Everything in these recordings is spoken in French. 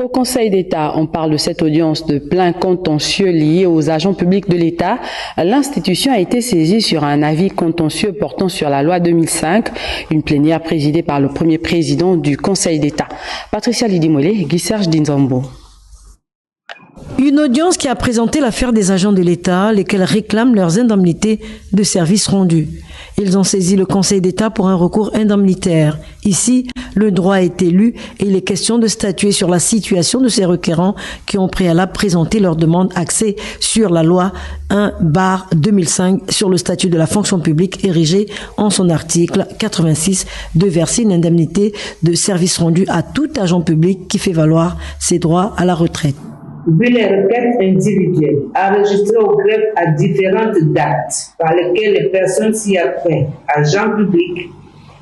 Au Conseil d'État, on parle de cette audience de plein contentieux lié aux agents publics de l'État. L'institution a été saisie sur un avis contentieux portant sur la loi 2005, une plénière présidée par le premier président du Conseil d'État. Patricia Lidimolé, Guy Serge Dinzambo. Une audience qui a présenté l'affaire des agents de l'État, lesquels réclament leurs indemnités de services rendus. Ils ont saisi le Conseil d'État pour un recours indemnitaire. Ici, le droit est élu et il est question de statuer sur la situation de ces requérants qui ont préalable présenté leur demande axée sur la loi 1/2005 sur le statut de la fonction publique érigé en son article 86 de verser une indemnité de service rendu à tout agent public qui fait valoir ses droits à la retraite. Vu les requêtes individuelles enregistrées au greffe à différentes dates par lesquelles les personnes ci-après, agents publics,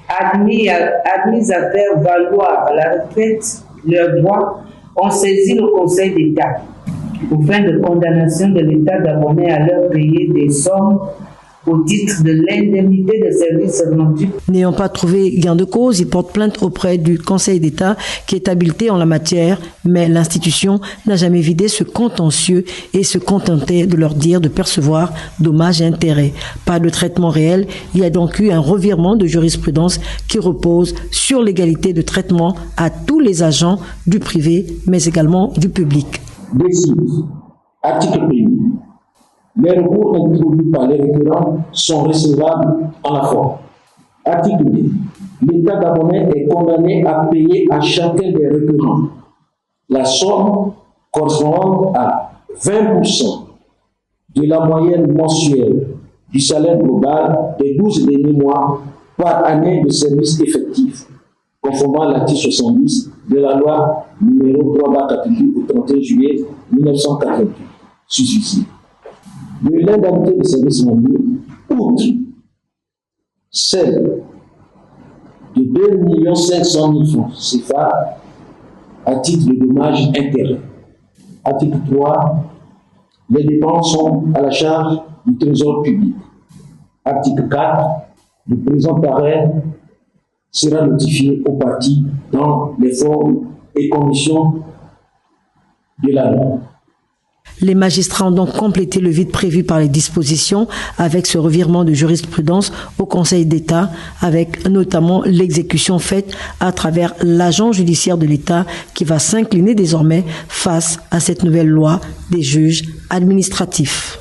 admis à faire valoir à la retraite leurs droits, ont saisi le Conseil d'État pour fin de condamnation de l'État d'abonner à leur payer des sommes au titre de l'indemnité de services rendus. N'ayant pas trouvé gain de cause, ils portent plainte auprès du Conseil d'État qui est habilité en la matière, mais l'institution n'a jamais vidé ce contentieux et se contentait de leur dire de percevoir dommages et intérêts. Pas de traitement réel, il y a donc eu un revirement de jurisprudence qui repose sur l'égalité de traitement à tous les agents du privé, mais également du public. Décide. Article 1er. Les recours introduits par les requérants sont recevables en la forme. Article 2. L'État gabonais est condamné à payer à chacun des requérants la somme correspondant à 20% de la moyenne mensuelle du salaire global des 12 derniers mois par année de service effectif, conformément à l'article 70 de la loi numéro 3/88 au 31 juillet 1988, susvisée. De l'indemnité de service rendu, outre celle de 2 500 000 francs CFA à titre de dommages intérêts. Article 3. Les dépenses sont à la charge du Trésor public. Article 4. Le présent arrêt sera notifié aux parties dans les formes et conditions de la loi. Les magistrats ont donc complété le vide prévu par les dispositions avec ce revirement de jurisprudence au Conseil d'État, avec notamment l'exécution faite à travers l'agent judiciaire de l'État qui va s'incliner désormais face à cette nouvelle loi des juges administratifs.